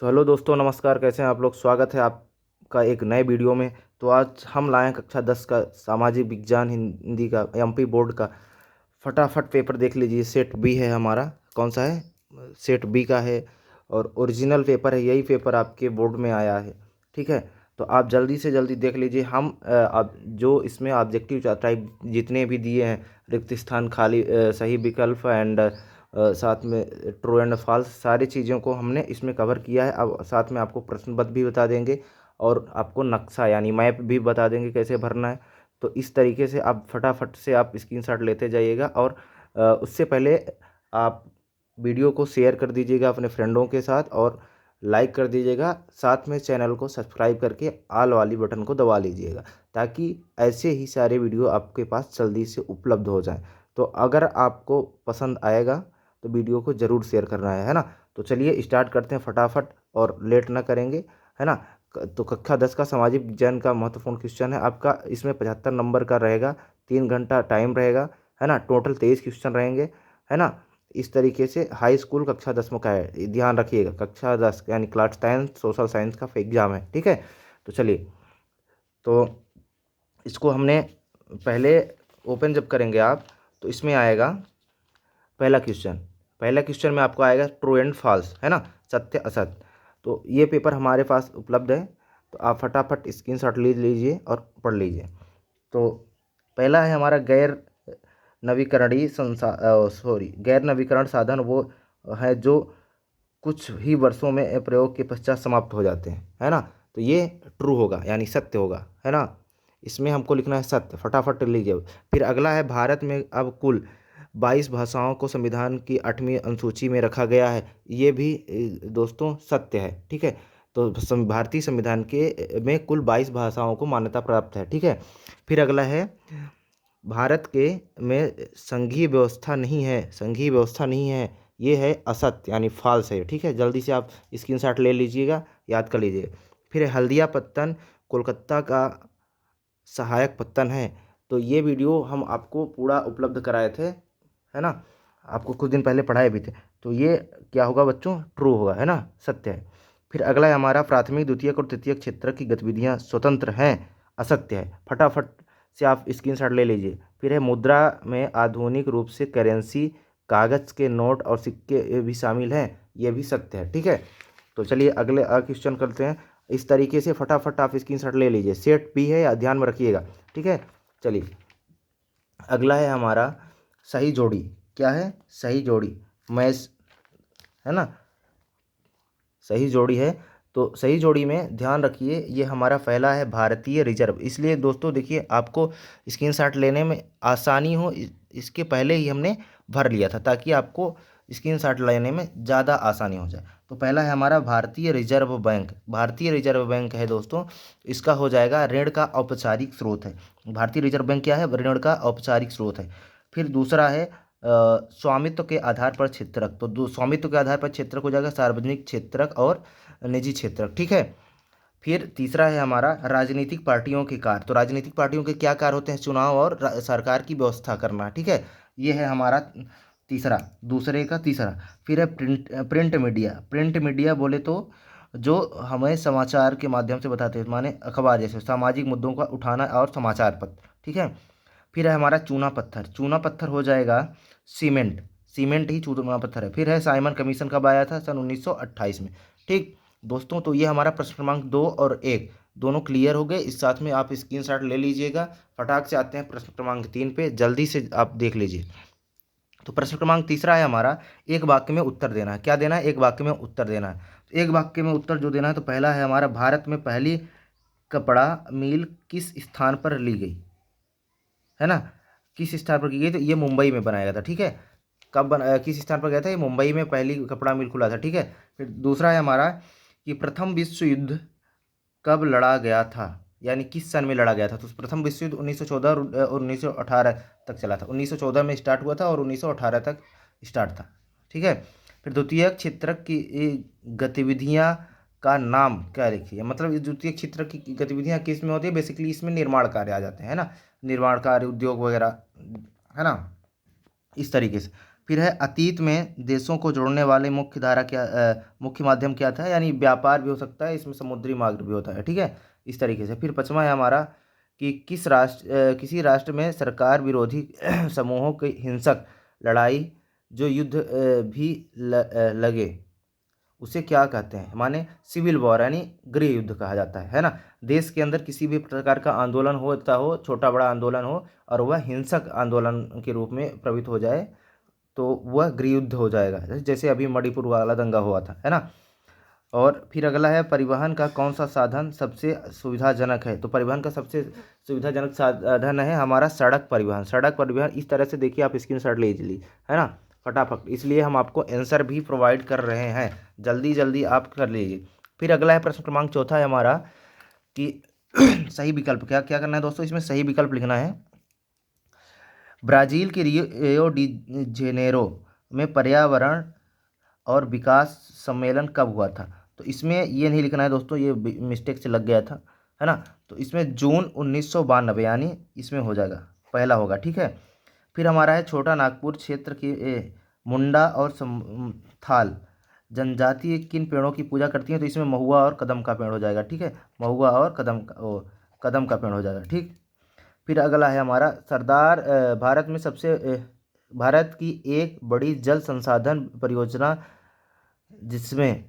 So hello दोस्तों, नमस्कार। कैसे हैं आप लोग? स्वागत है आपका एक नए वीडियो में। तो आज हम लाए हैं कक्षा 10 का सामाजिक विज्ञान हिंदी का एमपी बोर्ड का। फटाफट पेपर देख लीजिए। सेट बी है हमारा। कौन सा है? सेट बी का है और ओरिजिनल पेपर है। यही पेपर आपके बोर्ड में आया है। ठीक है, तो आप जल्दी से जल्दी देख लीजिए। हम अब जो इसमें ऑब्जेक्टिव टाइप जितने भी दिए हैं, रिक्त स्थान, खाली सही विकल्प एंड साथ में ट्रू एंड फॉल्स, सारी चीज़ों को हमने इसमें कवर किया है। अब साथ में आपको प्रश्न पत्र भी बता देंगे और आपको नक्शा यानी मैप भी बता देंगे कैसे भरना है। तो इस तरीके से आप फटाफट से आप स्क्रीनशॉट लेते जाइएगा और उससे पहले आप वीडियो को शेयर कर दीजिएगा अपने फ्रेंडों के साथ और लाइक कर दीजिएगा। साथ में चैनल को सब्सक्राइब करके ऑल वाली बटन को दबा लीजिएगा ताकि ऐसे ही सारे वीडियो आपके पास जल्दी से उपलब्ध हो जाएं। तो अगर आपको पसंद आएगा तो वीडियो को ज़रूर शेयर करना है ना। तो चलिए स्टार्ट करते हैं फटाफट और लेट ना करेंगे, है ना। तो कक्षा 10 का सामाजिक विज्ञान का महत्वपूर्ण क्वेश्चन है आपका। इसमें 75 नंबर का रहेगा, 3 घंटा टाइम रहेगा, है ना। टोटल 23 क्वेश्चन रहेंगे, है ना। इस तरीके से हाई स्कूल कक्षा 10 का है, ध्यान रखिएगा। कक्षा 10 यानी क्लास 10 सोशल साइंस का एग्जाम है, ठीक है। तो चलिए, तो इसको हमने पहले ओपन जब करेंगे आप तो इसमें आएगा पहला क्वेश्चन। पहला क्वेश्चन में आपको आएगा ट्रू एंड फॉल्स, है ना, सत्य असत्य। तो ये पेपर हमारे पास उपलब्ध है, तो आप फटाफट स्क्रीनशॉट ले लीजिए और पढ़ लीजिए। तो पहला है हमारा गैर नवीकरण साधन वो है जो कुछ ही वर्षों में प्रयोग के पश्चात समाप्त हो जाते हैं, है ना। तो ये ट्रू होगा यानी सत्य होगा, है ना। इसमें हमको लिखना है सत्य। फटाफट लीजिए। फिर अगला है भारत में अब कुल 22 भाषाओं को संविधान की 8वीं अनुसूची में रखा गया है। ये भी दोस्तों सत्य है, ठीक है। तो भारतीय संविधान के में कुल 22 भाषाओं को मान्यता प्राप्त है, ठीक है। फिर अगला है भारत के में संघीय व्यवस्था नहीं है। ये है असत्य यानी फॉल्स है, ठीक है। जल्दी से आप स्क्रीनशॉट ले लीजिएगा, याद कर लीजिए। फिर हल्दिया पत्तन कोलकाता का सहायक पत्तन है। तो ये वीडियो हम आपको पूरा उपलब्ध कराए थे, है ना। आपको कुछ दिन पहले पढ़ाए भी थे। तो ये क्या होगा बच्चों? ट्रू होगा, है ना, सत्य है। फिर अगला है हमारा प्राथमिक द्वितीयक और तृतीयक क्षेत्र की गतिविधियां स्वतंत्र हैं, असत्य है। फटाफट से आप स्क्रीनशॉट ले लीजिए। फिर है मुद्रा में आधुनिक रूप से करेंसी कागज़ के नोट और सिक्के भी शामिल हैं, ये भी सत्य है, ठीक है। तो चलिए अगले क्वेश्चन करते हैं। इस तरीके से फटाफट आप स्क्रीनशॉट ले लीजिए। सेट बी है, या ध्यान में रखिएगा, ठीक है। चलिए अगला है हमारा सही जोड़ी। क्या है? सही जोड़ी मैच, है ना, सही जोड़ी है। तो सही जोड़ी में ध्यान रखिए, ये हमारा पहला है भारतीय रिजर्व। इसलिए दोस्तों देखिए, आपको स्क्रीनशॉट लेने में आसानी हो, इसके पहले ही हमने भर लिया था ताकि आपको स्क्रीनशॉट लेने में ज़्यादा आसानी हो जाए। तो पहला है हमारा भारतीय रिजर्व बैंक। भारतीय रिजर्व बैंक है दोस्तों, इसका हो जाएगा ऋण का औपचारिक स्रोत है। भारतीय रिजर्व बैंक क्या है? ऋण का औपचारिक स्रोत है। फिर दूसरा है स्वामित्व के आधार पर क्षेत्रक। तो स्वामित्व के आधार पर क्षेत्रक हो जाएगा सार्वजनिक क्षेत्रक और निजी क्षेत्रक, ठीक है। फिर तीसरा है हमारा राजनीतिक पार्टियों के कार्य। तो राजनीतिक पार्टियों के क्या कार्य होते हैं? चुनाव और सरकार की व्यवस्था करना, ठीक है। ये है हमारा तीसरा, दूसरे का तीसरा। फिर है प्रिंट मीडिया। प्रिंट मीडिया बोले तो जो हमें समाचार के माध्यम से बताते हैं, माने अखबार जैसे सामाजिक मुद्दों का उठाना और समाचार पत्र, ठीक है। फिर है हमारा चूना पत्थर। चूना पत्थर हो जाएगा सीमेंट। सीमेंट ही चूना पत्थर है। फिर है साइमन कमीशन कब आया था? सन 1928 में, ठीक दोस्तों। तो ये हमारा प्रश्न क्रमांक 2 और 1 दोनों क्लियर हो गए। इस साथ में आप स्क्रीनशॉट ले लीजिएगा। फटाक से आते हैं प्रश्न क्रमांक 3 पे, जल्दी से आप देख लीजिए। तो प्रश्न क्रमांक तीसरा है हमारा एक वाक्य में उत्तर देना है। क्या देना है? एक वाक्य में उत्तर देना है। तो एक वाक्य में उत्तर जो देना है, तो पहला है हमारा भारत में पहली कपड़ा मिल किस स्थान पर ली गई, है ना। किस स्थान पर की गई? तो ये मुंबई में बनाया गया था, ठीक है। किस स्थान पर गया था? ये मुंबई में पहली कपड़ा मिल खुला था, ठीक है। फिर दूसरा है हमारा कि प्रथम विश्व युद्ध कब लड़ा गया था, यानी किस सन में लड़ा गया था। तो प्रथम विश्व युद्ध 1914 और 1918 तक चला था। 1914 में स्टार्ट हुआ था और 1918 तक स्टार्ट था, ठीक है। फिर द्वितीय क्षेत्र की गतिविधियां का नाम क्या लिखिए? मतलब इस द्वितीय क्षेत्र की गतिविधियां किस में होती है? बेसिकली इसमें निर्माण कार्य आ जाते हैं, है ना। निर्माण कार्य, उद्योग वगैरह, है ना, इस तरीके से। फिर है अतीत में देशों को जोड़ने वाले मुख्य माध्यम क्या था, यानी व्यापार भी हो सकता है, इसमें समुद्री मार्ग भी होता है, ठीक है, इस तरीके से। फिर पाँचवा है हमारा कि किसी राष्ट्र में सरकार विरोधी समूहों की हिंसक लड़ाई जो युद्ध भी लगे उसे क्या कहते हैं, माने सिविल वॉर, यानी गृह युद्ध कहा जाता है ना। देश के अंदर किसी भी प्रकार का आंदोलन होता हो, छोटा बड़ा आंदोलन हो, और वह हिंसक आंदोलन के रूप में प्रवृत्त हो जाए तो वह गृह युद्ध हो जाएगा, जैसे अभी मणिपुर वाला दंगा हुआ था, है ना। और फिर अगला है परिवहन का कौन सा साधन सबसे सुविधाजनक है, तो परिवहन का सबसे सुविधाजनक साधन है हमारा सड़क परिवहन। सड़क परिवहन इस तरह से देखिए, आप स्क्रीनशॉट ले लीजिए, है ना, फटाफट, इसलिए हम आपको आंसर भी प्रोवाइड कर रहे हैं, जल्दी जल्दी आप कर लीजिए। फिर अगला है प्रश्न क्रमांक चौथा है हमारा कि सही विकल्प क्या क्या करना है दोस्तों, इसमें सही विकल्प लिखना है। ब्राज़ील के रियो डी जेनेरो में पर्यावरण और विकास सम्मेलन कब हुआ था, तो इसमें ये नहीं लिखना है दोस्तों, ये मिस्टेक से लग गया था, है ना। तो इसमें जून 1992 यानी इसमें हो जाएगा, पहला होगा, ठीक है। फिर हमारा है छोटा नागपुर क्षेत्र की मुंडा और थाल जनजाति किन पेड़ों की पूजा करती हैं, तो इसमें महुआ और कदम का पेड़ हो जाएगा, ठीक है, महुआ और कदम का पेड़ हो जाएगा, ठीक। फिर अगला है हमारा भारत की एक बड़ी जल संसाधन परियोजना जिसमें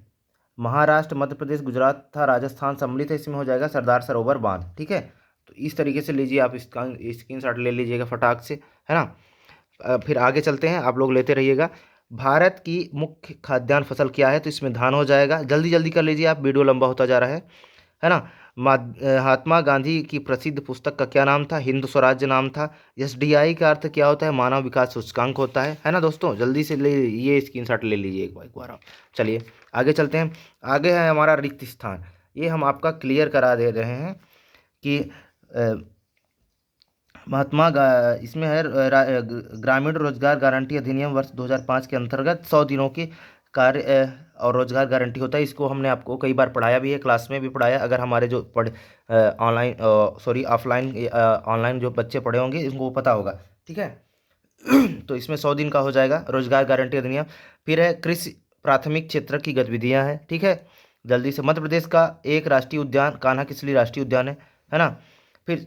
महाराष्ट्र, मध्य प्रदेश, गुजरात तथा राजस्थान सम्मिलित है, इसमें हो जाएगा सरदार सरोवर बांध, ठीक है। तो इस तरीके से लीजिए, आप इसका स्क्रीनशॉट ले लीजिएगा फटाक से, है ना। फिर आगे चलते हैं, आप लोग लेते रहिएगा। भारत की मुख्य खाद्यान्न फसल क्या है, तो इसमें धान हो जाएगा, जल्दी जल्दी कर लीजिए आप, वीडियो लंबा होता जा रहा है ना। महात्मा गांधी की प्रसिद्ध पुस्तक का क्या नाम था, हिंद स्वराज्य नाम था। एसडीआई का अर्थ क्या होता है, मानव विकास सूचकांक होता है ना दोस्तों, जल्दी से ले ये स्क्रीनशॉट ले लीजिए एक बार आप। चलिए आगे चलते हैं। आगे है हमारा रिक्त स्थान, ये हम आपका क्लियर करा दे रहे हैं कि इसमें है ग्रामीण रोजगार गारंटी अधिनियम वर्ष 2005 के अंतर्गत 100 दिनों की कार्य और रोजगार गारंटी होता है। इसको हमने आपको कई बार पढ़ाया भी है, क्लास में भी पढ़ाया, अगर हमारे जो ऑनलाइन जो बच्चे पढ़े होंगे इनको पता होगा, ठीक है। तो इसमें 100 दिन का हो जाएगा रोजगार गारंटी अधिनियम। फिर है कृषि प्राथमिक क्षेत्र की गतिविधियां हैं, ठीक है, जल्दी से। मध्य प्रदेश का एक राष्ट्रीय उद्यान कान्हा किसली राष्ट्रीय उद्यान है ना। फिर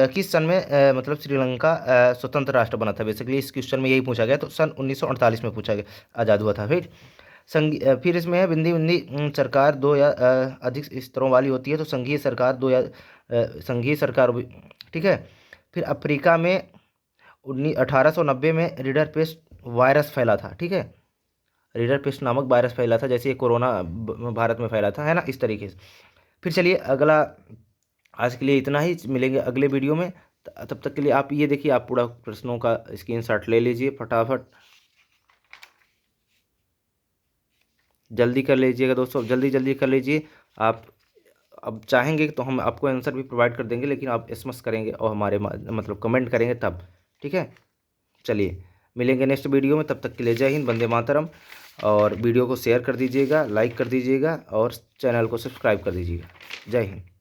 किस सन में मतलब श्रीलंका स्वतंत्र राष्ट्र बना था, बेसिकली इस क्वेश्चन में यही पूछा गया, तो सन 1948 में पूछा गया, आज़ाद हुआ था। फिर इसमें है बिंदी सरकार दो या अधिक स्तरों वाली होती है, तो संघीय सरकार दो या संघीय सरकार, ठीक है। फिर अफ्रीका में 1890 में रीडर पेस्ट वायरस फैला था, ठीक है, रीडर पेस्ट नामक वायरस फैला था, जैसे ये कोरोना भारत में फैला था, है ना, इस तरीके से। फिर चलिए अगला, आज के लिए इतना ही, मिलेंगे अगले वीडियो में, तब तक के लिए आप ये देखिए, आप पूरा प्रश्नों का स्क्रीनशॉट ले लीजिए फटाफट, जल्दी कर लीजिएगा दोस्तों, जल्दी जल्दी कर लीजिए। आप अब चाहेंगे तो हम आपको आंसर भी प्रोवाइड कर देंगे, लेकिन आप एसएमएस करेंगे और हमारे मतलब कमेंट करेंगे तब, ठीक है। चलिए मिलेंगे नेक्स्ट वीडियो में, तब तक के लिए जय हिंद, वंदे मातरम। और वीडियो को शेयर कर दीजिएगा, लाइक कर दीजिएगा और चैनल को सब्सक्राइब कर दीजिएगा। जय हिंद।